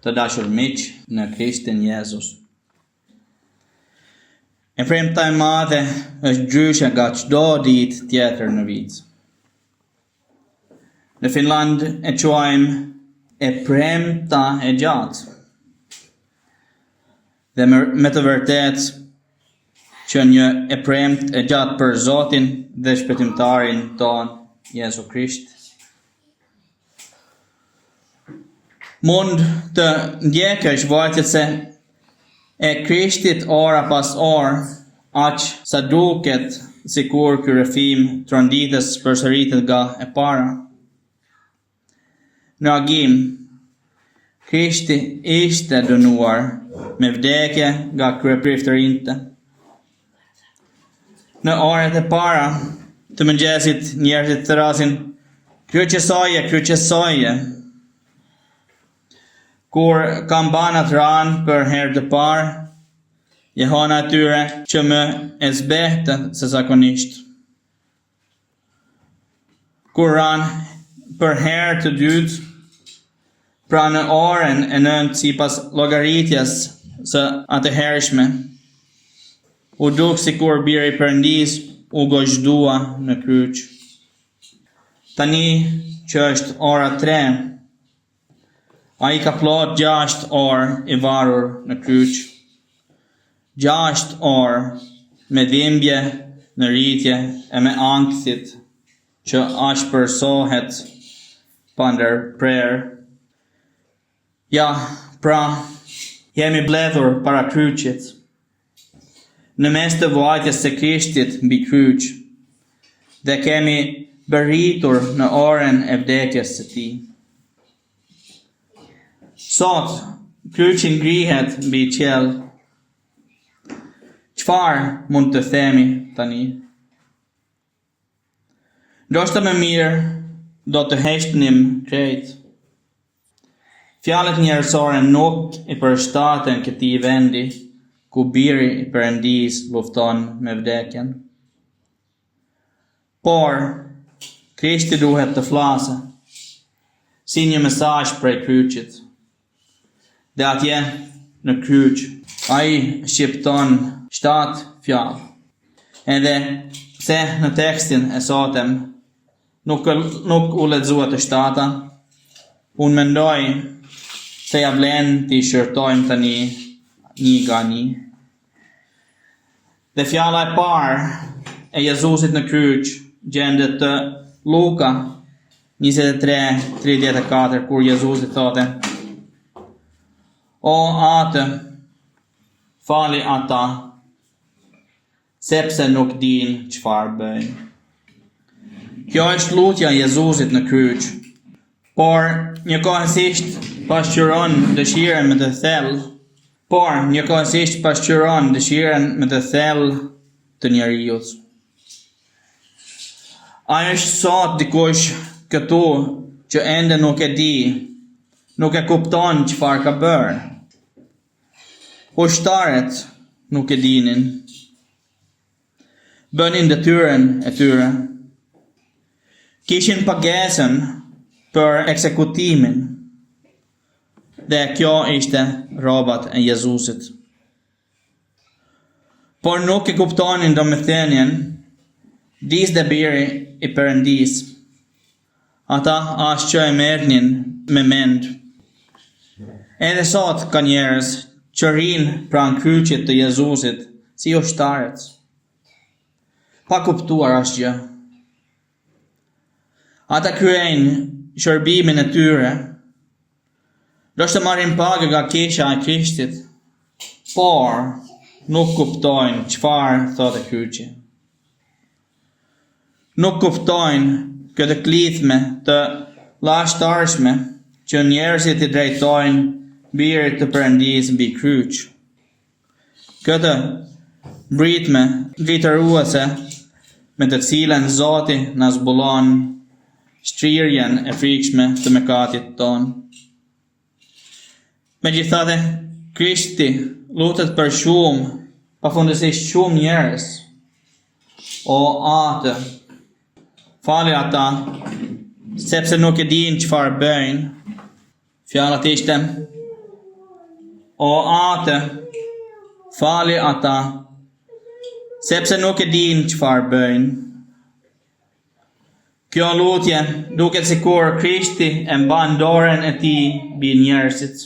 të dashur miq në Krishtin Jezus. E premta e madhe është gjyshe nga çdo ditë tjetër në vit. Në Finland e quajmë e premta e gjatë. Dhe me të vërtet që një e premt e gjatë për Zotin dhe shpëtimtarin ton, Jezu Krisht. Mund të ndjekësh vajtjet se e Krishtit ora pas orë, aq sa duket sikur ky rrëfim tronditës përsëritet nga e para. Në agim, Krishti ishte dënuar me vdekje nga kryepriftërinte. Në orët e para të mëngjesit njerëzit thrasin kryqësoje. Kur kambanat ranë për herë të parë, jehona atyre që më e zbehtë se zakonisht. Kur ranë për herë të dytë, pra në orën e 9 sipas llogaritjes së atëhershme, u duk sikur biri i Perëndis u gojxdua në kryq. Tani që është ora 3, ai ka plot 6 orë i varur në kryq. 6 orë me dhimbje në rritje e me ankthit që ashpërsohet pa ndërprerë. Ja, pra, jemi bledhur para kryqit, në mes të vajtjes së Krishtit mbi kryq, dhe kemi bërritur në orën e vdekjes së tij. Sot, kryqi ngrihet mbi qiell. Çfarë mund të themi tani? Ndoshta më mirë do të heqnim krejt. Fjalët njerëzore nuk i përshtaten këtij vendi ku biri i Perëndis lufton me vdekjen. Por Krishti duhet të flasë si një mesazh prej kryqit. Dhe atje në kryq, ai shqipton 7 fjalë. Edhe pse në tekstin e sotëm nuk u lexua të 7-ta, unë mendoj se ja vlen t'i shërtojmë tani një nga një. Dhe fjala e parë e Jezusit në kryq gjendet të Luka 23:34, kur Jezusi thotë: O atë, fali ata, sepse nuk din çfarë bëjnë. Kjo është lutja e Jezusit në kryq, por njëkohësisht pasqyron dëshirën më të thellë të njerëzit. A është sot dikush këtu që ende nuk e di, nuk e kupton çfarë ka bërë? Ushtarët nuk e dinin. Bënin detyrën e tyre. Kishin pagesën për ekzekutimin. Dhe kjo ishte rrobat e Jezusit. Por nuk e kuptonin domethënien dis dhe biri i Perëndis. Ata as që e merrnin me mend. Edhe sot ka njerëz që rinë pranë kryqit të Jezusit si ushtarët, pa kuptuar asgjë. Ata kryejnë shërbimin e tyre, do të marrin pagë nga kesha e Krishtit, por nuk kuptojnë çfarë thotë kryqi. Nuk kuptojnë këtë klithme të lashtarshme që njerëzit i drejtojnë birit të Perëndis mbi kryq. Këtë mbritme dritëruese me të cilën Zoti na zbulon shtrirjen e frikshme të mëkatit ton. Megjithatë, Krishti lutet për shumë, pafundësisht shumë njerëz. O atë, fali ata, sepse nuk e din çfarë bëjnë. Fjallat ishte: o atë, fali ata, sepse nuk e din çfarë bëjnë. Kjo lutje duket sikur Krishti e mban dorën e tij mbi njerëzit,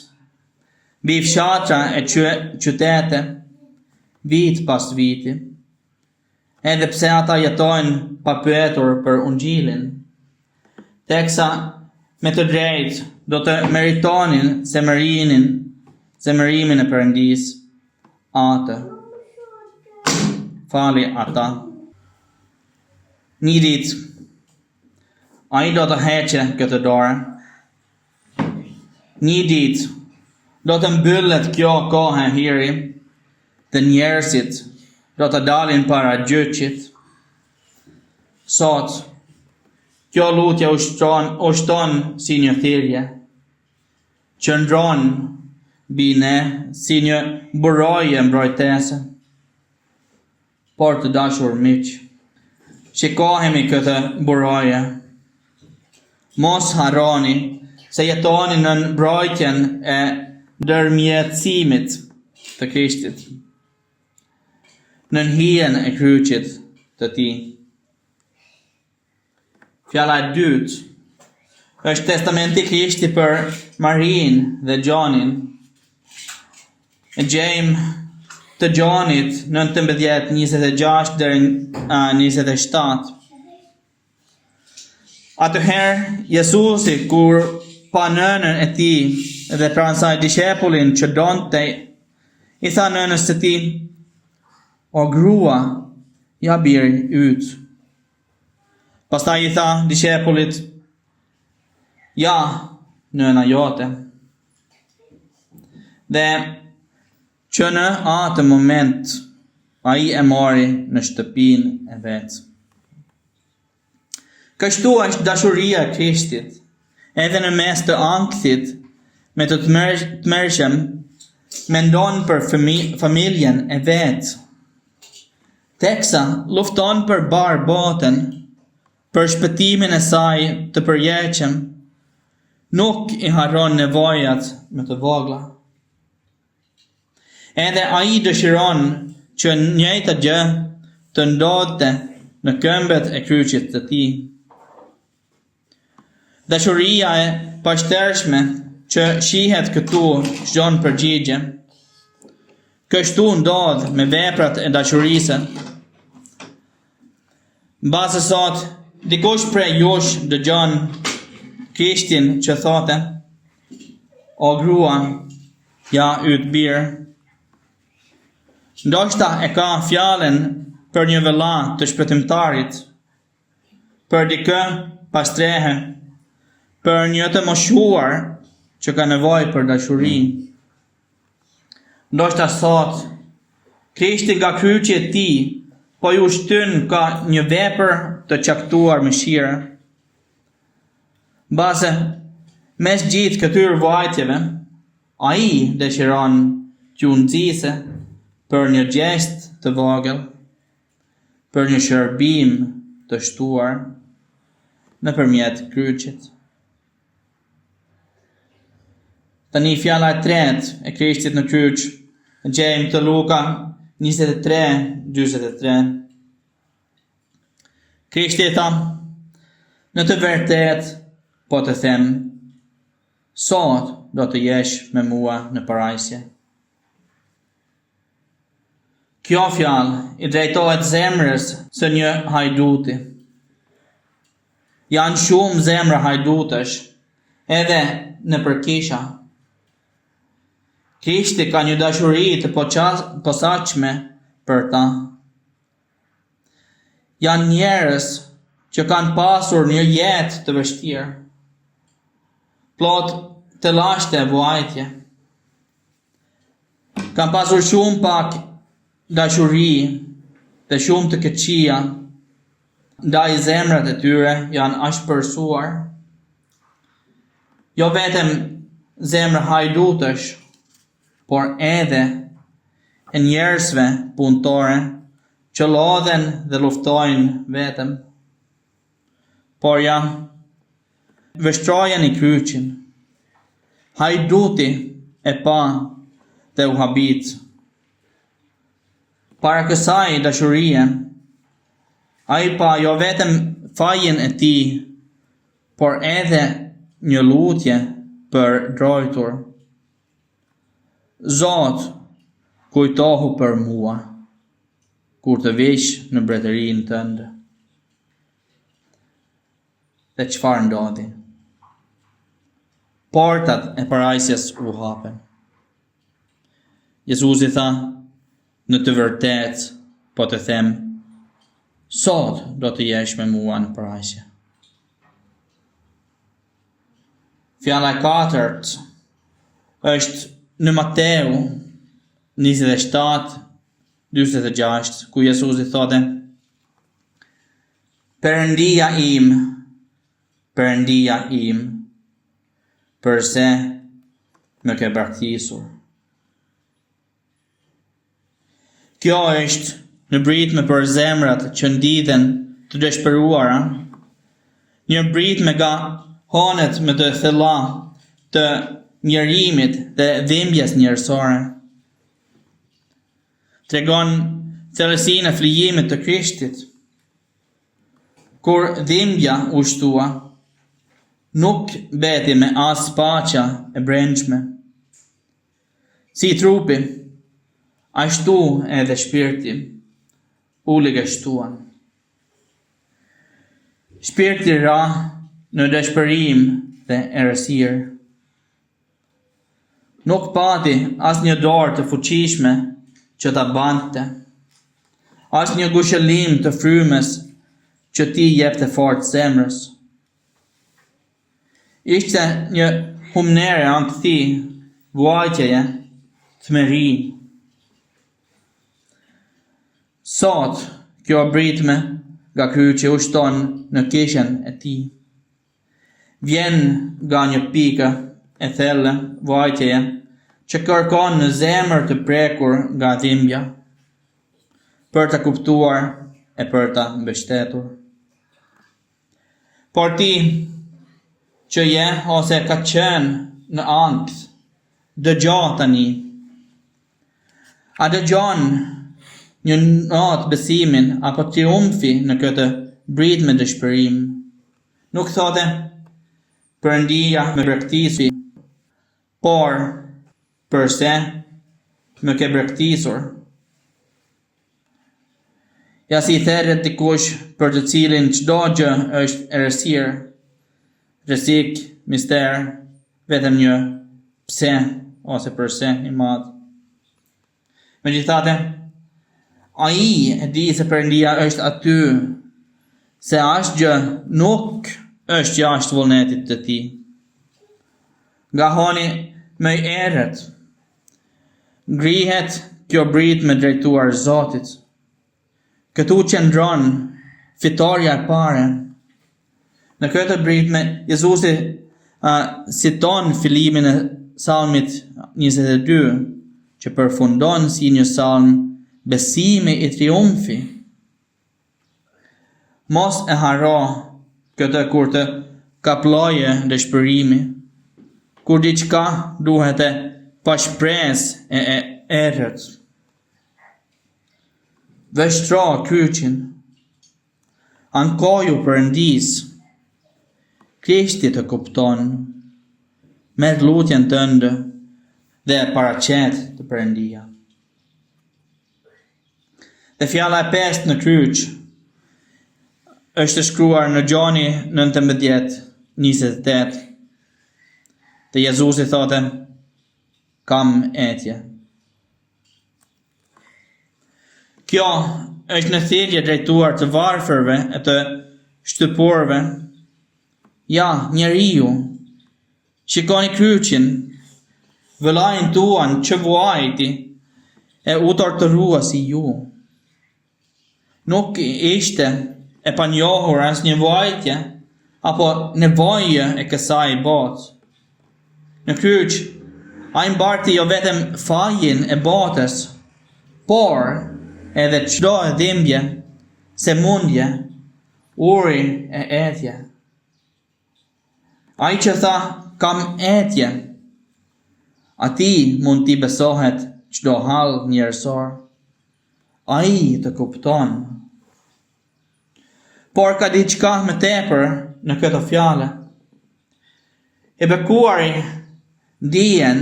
mbi fshatra e qytete, vit pas viti, edhe pse ata jetojnë pa pyetur për ungjillin, teksa me të drejtë do të meritonin zemërimin e Perëndisë, atë, fali ata. Një ditë, ai do të heqë këtë dorë. Një ditë, do të mbyllet kjo kohë hiri, dhe njerëzit do të dalin para gjyqit. Sot, kjo lutje ushton si një thirrje, qëndron mbi ne si një burojë mbrojtese. Por të dashur miq, shikohemi këtë burojë. Mos harroni se jetoni në mbrojtjen e ndërmjetësimit të Krishtit, në hijen e kryqit të tij. Fjala e dytë është testamenti i Krishtit për Marin dhe Gjonin. E gjejmë të Gjonit 19:26 deri 27. Atëherë Jezusi, kur pa nënën e tij dhe pranë saj dishepullin që donte, i tha nënës së tij: "O grua, ja biri yt." Pastaj i tha dishepullit: "Ja, nëna jote." Dhe që në atë moment ai e mori në shtëpinë e vet. Kështu është dashuria e Krishtit, edhe në mes të ankthit me të tmerrshëm, mendon për familjen e vet, teksa lufton për bar botën, për shpëtimin e saj të përjetshëm, nuk i harron nevojat më të vogla. Edhe ai dëshiron që njëjta gjë të ndodhte në këmbët e kryqit të tij. Dashuria e pashtershme që shihet këtu çdon përgjigje. Kështu ndodh me veprat e dashurisë. Mbase sot dikush prej jush dëgjon Krishtin që thote: "O grua, ja yt bir." Ndoshta e ka fjalen për një vëlla të shpëtimtarit, për dikë pastrehe, për një të moshuar që ka nevojë për dashuri. Ndoshta sot Krishti nga kryqi i tij po ju shtyn ka një vepër të caktuar mëshire. Mbase mes gjithë këtyre vajtjeve, ai dëshiron t'ju nxjisë për një gjest të vogël, për një shërbim të shtuar nëpërmjet kryqit. Tani fjala e tretë e Krishtit në kryq, gjejmë të Luka 23:43. Krishti tha: "Në të vërtet po të them, sot do të jesh me mua në parajsje." Kjo fjalë i drejtohet zemrës së një hajduti. Janë shumë zemra hajdutesh, edhe në përkisha. Krishti ka një dashuri të posaçme për ta. Janë njerëz që kanë pasur një jetë të vështirë, plot të lashte e vuajtje. Kanë pasur shumë pak dashuri dhe shumë të keqia, ndaj zemrat e tyre janë ashpërsuar. Jo vetëm zemra hajdutesh, por edhe e njerëzve punëtore që lodhen dhe luftojnë vetëm. Por ja, vështrojen i kryqin. Hajduti e pa dhe u habit. Para kësaj dashurie, ai pa jo vetëm fajin e tij, por edhe një lutje për drojtur. Zot, kujtohu për mua, kur të vish në mbretërinë tënde. Dhe çfarë ndodhi? Portat e parajsjes u hapen. Jezusi tha, në të vërtet, po të them, sot do të jesh me mua në parajsje. Fjala e katërt është në Mateu 27:46, ku Jezusi thotë, Perëndia im, përse më ke braktisur. Kjo është në britme për zemrat që ndidhen të dëshpëruara, një britme nga hanet me të thella të njerimit dhe dhimbjes njerësore. Tregon thellësinë e flijimit të Krishtit. Kur dhimbja u shtua, nuk beti me as paqja e brendshme. Si trupi, ashtu edhe shpirti u ligështuan. Shpirti ra në dëshpërim dhe errësirë. Nuk pati as një dorë të fuqishme që ta bante, as një gushëllim të frymës që ti jepte fort zemrës. Ishte një humnere ankthi, vuajtjeje, thmeri. Sot, kjo britme nga kryqi u shton në kishen e tij. Vjen nga një pikë e thellë, vuajtjeje, që kërkon në zemër të prekur nga dhimbja, për të kuptuar e për të mbështetur. Por ti, që je ose ka qenë në ankth, dëgjo tani. A dëgjon një not besimin apo triumfi në këtë britme dëshpërim? Nuk thote, Perëndia më braktisur, por përse më ke braktisur? Ja si theret dikush për të cilin çdo gjë është errësirë, rrezik, mister, vetëm një pse ose përse i madh. Megjithatë, ai e di se Perëndia është aty, se asgjë nuk është jashtë vullnetit të tij. Nga honi më i errët, ngrihet kjo britme drejtuar Zotit. Këtu qëndron fitoria e parë. Në këtë britme, Jezusi citon fillimin e Salmit 22, që përfundon si një salm besimi i triumfi. Mos e haro këtë kur të kaploje dëshpërimi, kur diçka duhet e pa shpresë e errët. Vështro kryqin, ankoju Perëndis, Krishti të kupton, merr lutjen tënde dhe paraqet të Perëndia. Dhe fjala e pestë në kryq është shkruar në Gjoni 19:28. Dhe Jezusi thotë, kam etje. Kjo është në thirrje drejtuar të varfërve e të shtypurve. Ja, njeriu, shikoni kryqin, vëllain tuan që vuajti e u torturua si ju. Nuk ishte e panjohur as një vuajtje apo nevoje e kësaj botë. Në kryq, ai mbarti jo vetëm fajin e botës, por edhe çdo dhimbje, sëmundje, uri e etje. Ai që tha, kam etje, Ati mund t'i besohet çdo hall njerësor. Ai të kupton. Por ka diçka më tepër në këtë fjalë. E bekuari ndihen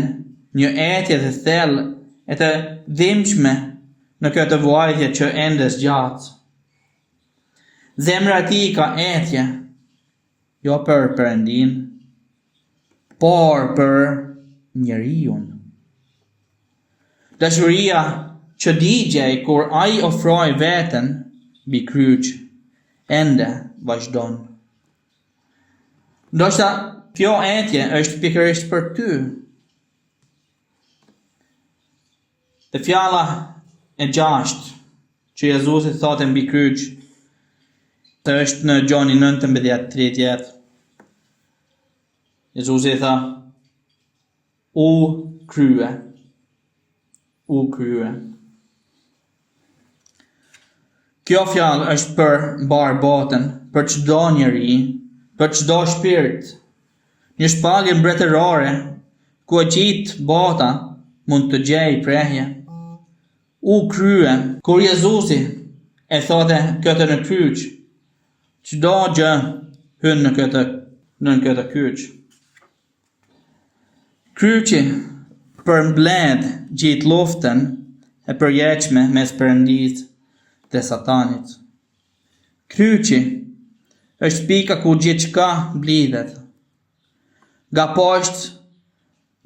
një etje të thellë e të dhimbshme në këtë vuajtje që ende zgjat. Zemra e tij ka etje, jo për Perëndin, por për njeriu. Dashuria që digjej kur ai ofroi veten mbi kryq ende vazhdon. Ndoshta kjo etje është pikërisht për ty. Te fjala e 6 që Jezusi thotë mbi kryq, të është në Gjoni 19:30. Jezusi tha, u krye. U krye. Kjo fjalë është për mbar botën, për çdo njeri, për çdo shpirt. Një shpallje mbretërore ku e gjithë bota mund të gjej prehje. U krye. Kur Jezusi e thote këtë në kryq, çdo gjë hyn në këtë kryq. Kryqi përmbledh gjithë luftën e përjetshme mes Perëndisë dhe Satanit. Kryqi është pika ku gjithçka mblidhet. Nga poshtë,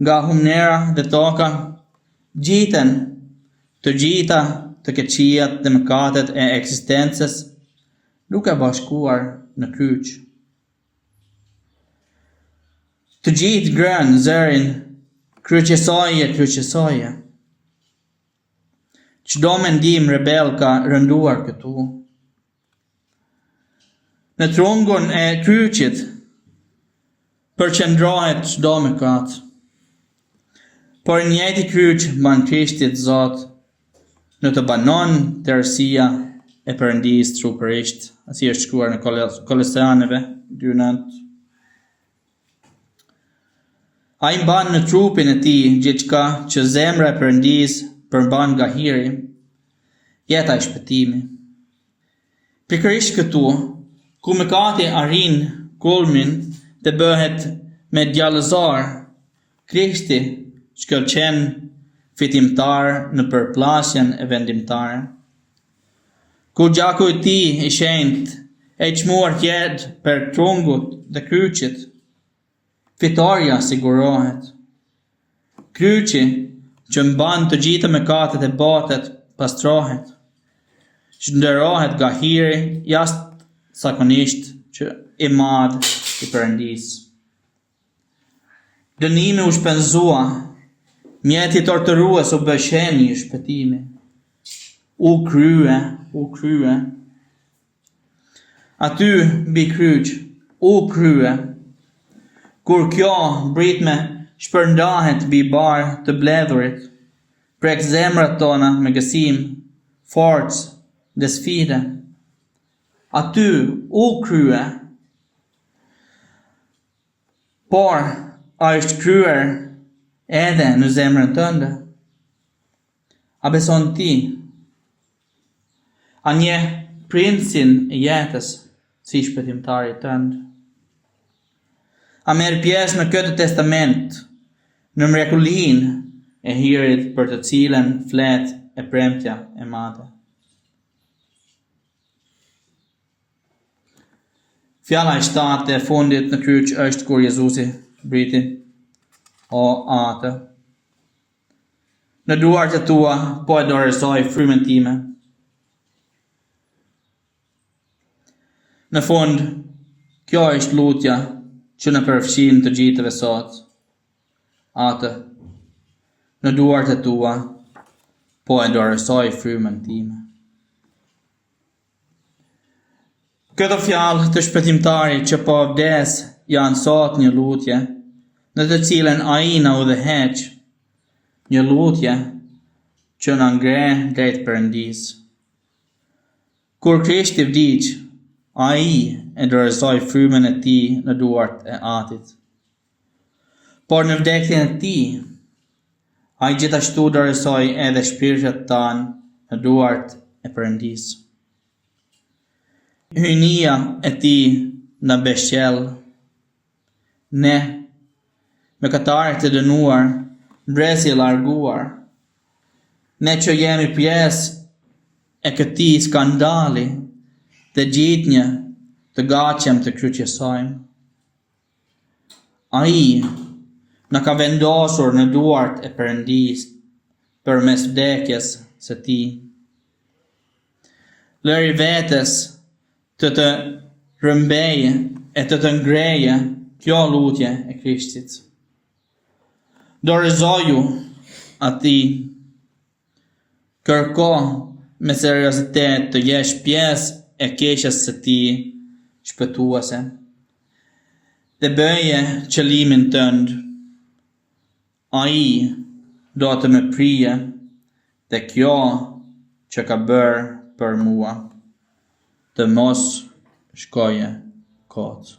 nga humnera dhe toka, gjiten të gjitha të keqijat dhe mëkatet e ekzistencës, duke bashkuar në kryq. Të gjithë grën zërin, kryqësoje, kryqësoje. Çdo mendim rebel ka rënduar këtu. Në trungun e kryqit përqendrohet çdo mëkat. Por njëjti kryq mban Krishtit Zot, në të banon tërësia e Perëndisë trupërisht. Asi është shkruar në Kolosanëve 2:9. Ai mban në trupin e tij gjithçka që zemra e Perëndisë përmban nga hiri, jeta e shpëtimit. Pikërisht këtu, ku mëkati arrin kulmin dhe bëhet me djallëzor, Krishti shkëlqen fitimtar në përplasjen e vendimtare. Ku gjaku i tij i shenjtë e çmuar tjetë për trungut dhe kryqit, fitoria sigurohet. Kryqi që mban të gjitha mëkatet e botës pastrohet, shndërrohet nga hiri jashtëzakonisht që i madh i Perëndisë. Dënimi u shpenzua, mjeti torturues u bë shenjë i shpëtimit. U krye. Aty mbi kryq, u krye. Kur kjo britme shpërndahet mbi barë të bledhurit, prek zemrat tona me gësim, forcë dhe sfide. Aty u krye. Por a është kryer edhe në zemrën tënde? A beson ti? A njeh princin e jetës si shpëtimtari tënd? A merr pjesë në këtë testament, në mrekullinë e hirit për të cilën flet e premtja e madhe? Fjala e 7 e fundit në kryq është kur Jezusi briti: O Atë, në duart e tua po e dorëzoj frymën time. Në fund, kjo është lutja që në përfshin të gjithëve sot. Atë, në duart e tua po e dorëzoj frymën time. Këtë fjalë të shpëtimtarit që po vdes janë sot një lutje në të cilën ai na udhëheq, një lutje që na ngre drejt Perëndisë. Kur Krishti vdiq, ai e dorëzoi frymën e tij në duart e Atit. Por në vdekjen e tij, Ai gjithashtu dorësoi edhe shpirtet tanë në duart e Perëndisë. Hynia e tij na beshqell. Ne, mëkatarët e dënuar, mbrezi i larguar, ne që jemi pjesë e këtij skandali, të gjitnje të gatshëm të kryqësojmë. Ai na ka vendosur në duart e Perëndisë përmes vdekjes së tij. Lëri vetes të rrëmbejë e të ngreje kjo lutje e Krishtit. Dorëzoju atij, kërko me seriozitet të jesh pjesë e keqes së tij shpëtuese, dhe bëje qëllimin tënd. Ai do të më prije dhe kjo që ka bërë për mua të mos shkoje kot.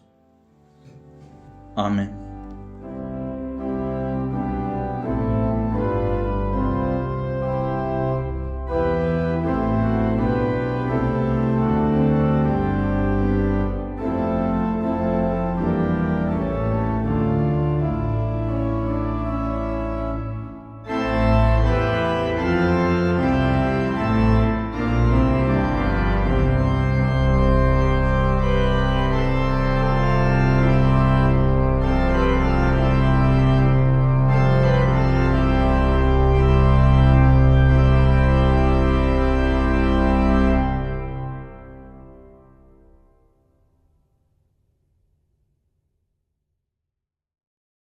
Amen.